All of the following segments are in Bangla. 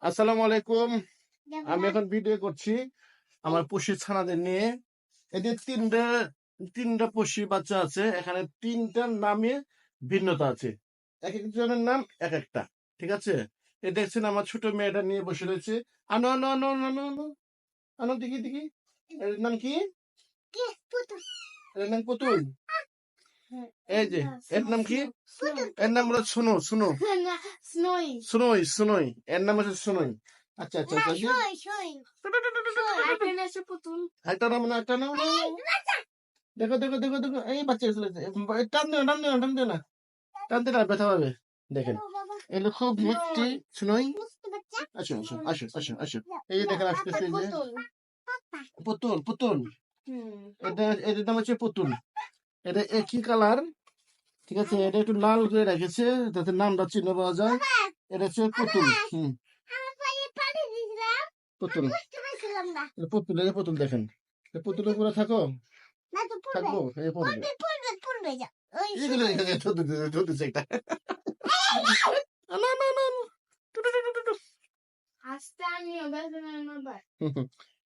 আসসালামু আলাইকুম। আমি এখন ভিডিও করছি আমার পুষি ছানাদের নিয়ে। এদের তিনটা পুষি বাচ্চা আছে। এখানে তিনটার নামে ভিন্নতা আছে, এক একজনের নাম এক একটা। ঠিক আছে, এ দেখছেন আমার ছোট মেয়েটা নিয়ে বসে রয়েছে। আনো আনো আনো আনো আনো আনো আনো, দেখি দেখি, এর নাম কি? এর নাম পুতুল। এই যে, এর নাম কি? এর নাম হলো সুনো সুনো সুনোই সুনোই, এর নাম হচ্ছে সুনোই। আচ্ছা আচ্ছা আচ্ছা, একটা নাম না, একটা নাম। দেখো দেখো দেখো দেখো, এই বাচ্চা চলেছে। টান দিও টান দিও টান দিও না, টানতে না, ব্যথা পাবে। দেখেন, এগুলো খুব মিষ্টি। শুনোই, আসো আসো আসো আসো আসো। এই যে দেখেন আসতেছে, এই যে পুতুল পুতুল। এটার নাম হচ্ছে পুতুল। এটা একই কালার। ঠিক আছে, এটা একটু লাল করে রেখেছে যাতে নামটা চিনে পাওয়া যায়। এটা হচ্ছে পুতুল। পুতুল, পুতুল, এই যে পুতুল দেখেন। পুতুলের উপরে থাকো, থাকবো, এই পড়বে। এগুলো ধরতেছে একটা। না না না না।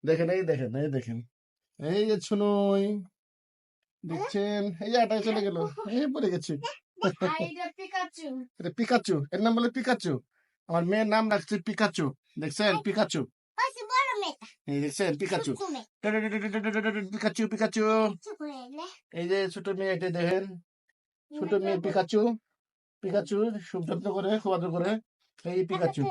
দেখেন, এই দেখেন, এই দেখেন, এই যে শুনুই, দেখছেন, এই যে আটায় চলে গেল, এই পড়ে গেছে। এটা পিকাচু, এর নাম বলে পিকাচু। আমার মেয়ের নাম রাখছে পিকাচু। দেখছেন, পিকাচু, এই দেখছেন পিকাচু, পিকাচু পিকাচু। এই যে ছোট মেয়ে, এটা দেখেন, ছোট মেয়ে পিকাচু। পিকাচু খুব যত্ন করে, খুব আদর করে। এই পিকাচু।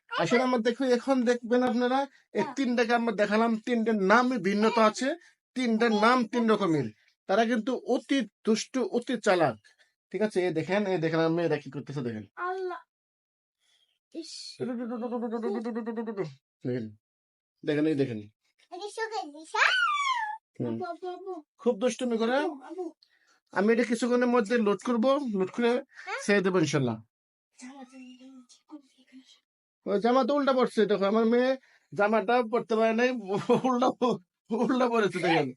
আসলে আমরা দেখো, এখন দেখবেন আপনারা, এই তিনটাকে আমরা দেখালাম, তিনটের নাম ভিন্নতা আছে, তিনটার নাম তিন রকমের। তারা কিন্তু অতি দুষ্ট, অতি চালাক। ঠিক আছে, এই দেখেন, এই দেখেন আমি এরা কি করতেছে, দেখেন, দেখেন, দেখেন, এই দেখেন, খুব দুষ্টুমি করে। আমি এটা কিছুক্ষণের মধ্যে লোড করবো, লোড করে ছেড়ে দেবো ইনশাল্লাহ। ওই জামা তো উল্টা পড়ছে, দেখো আমার মেয়ে জামাটা পড়তে পারে নাই, উল্টা উল্টা পড়েছে, দেখেন।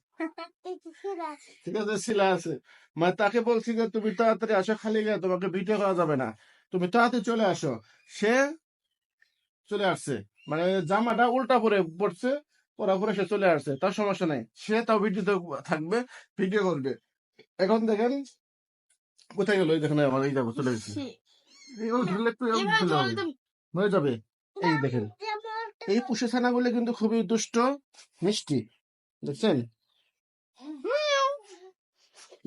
ঠিক আছে, শিলা আছে। মানে তাকে বলছি যে তুমি তাড়াতাড়ি আসো, খালি গায়ে তোমাকে ভিডিও করা যাবে না, তুমি তাড়াতাড়ি চলে আসো। সে চলে আসছে, মানে জামাটা উল্টা পরে পড়ছে, পরা পরে সে চলে আসছে, তার সমস্যা নাই, সে তাও ভিডিওতে থাকবে, ভিডিও করবে। এখন দেখেন কোথায় গেল, এই দেখেন আমার, এই যাবো চলে গেছে। ধরলে একটু হয়ে যাবে। এই দেখেন, এই পুষে ছানাগুলো কিন্তু খুবই দুষ্ট, মিষ্টি। দেখছেন,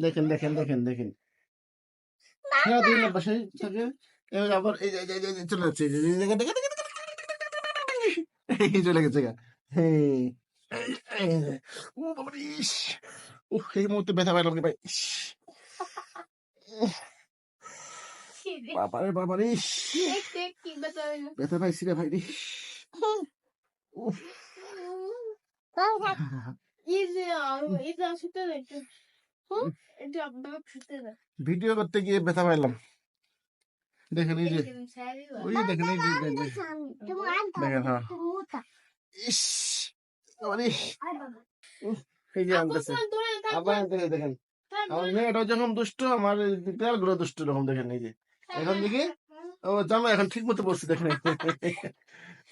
দেখেন দেখেন দেখেন দেখেন, সারাদিন বাসায় থাকে। এবার আবার এই যে চলে যাচ্ছে, এই চলে গেছে গা। হ্যাঁ, ও বাবা রে, ইস, উফ, এই মুহূর্তে ব্যথা পাইলাম রে ভাই, ইস, বাবারে বাবারে, ইস, ব্যথা পাইছি রে ভাই রে, উফ। ভিডিও করতে গিয়ে ব্যথা পাইলাম। দেখেন, এই যে, ওই যে দেখেন, এই যে দেখেন, হ্যাঁ, ইস, বাবারে, উফ, এই যে আনতেছে, আবার আনতেছে। দেখেন, আমার মেয়েটা যখন দুষ্ট, আমার গুলো দুষ্ট রকম। দেখেন, এই যে এখন দেখি, ও জামা এখন ঠিক মতো পড়ছে, দেখেন।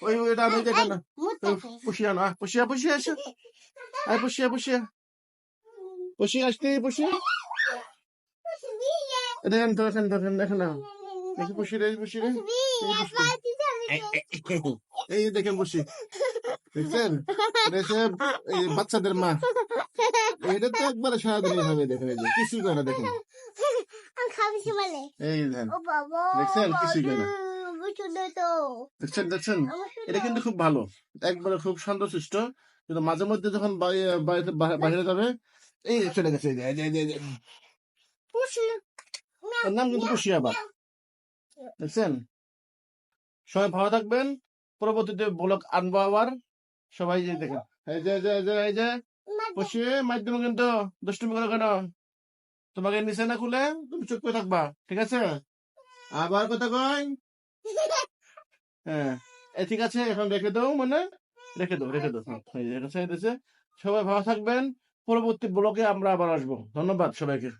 ওই ওইটা আমি দেখেন না, পুষিয়া না, পুষিয়া পুষিয়া আসো, আয় পুষিয়া পুষিয়া পুষিয়া আসতে পুষিয়া। দেখেন দেখেন দেখেন দেখেন না, দেখি পুষি রে, পুষি রে, এই দেখেন পুষি, দেখছেন, এটা হচ্ছে এই বাচ্চাদের মা। এটা তো একবারে সারাদিন এইভাবে, দেখেন, এই যে কিছুই করে না, দেখেন, এই দেখেন, দেখছেন, কিছুই করে না, দেখছেন দেখছেন। এটা কিন্তু খুব ভালো, একবারে খুব শান্তশিষ্ট। কিন্তু মাঝে মধ্যে যখন বাইরে যাবে, এই চলে গেছে, পুষি, ওর নাম কিন্তু পুষি আবার। দেখছেন, সবাই ভালো থাকবেন, পরবর্তীতে ব্লগ আনবো আবার। সবাই যে দেখেন, এই যে এই যে পুষি মাধ্যমে কিন্তু দুষ্টুমি করে কেন, তোমাকে নিচে না খুলে তুমি চুপ করে থাকবা, ঠিক আছে? আবার কথা কয়, হ্যাঁ, ঠিক আছে, এখন রেখে দাও, মানে রেখে দাও, রেখে দাও, হ্যাঁ, এই যে এটা ছেড়ে দিয়েছে। সবাই ভালো থাকবেন, পরবর্তী ব্লগে আমরা আবার আসবো। ধন্যবাদ সবাইকে।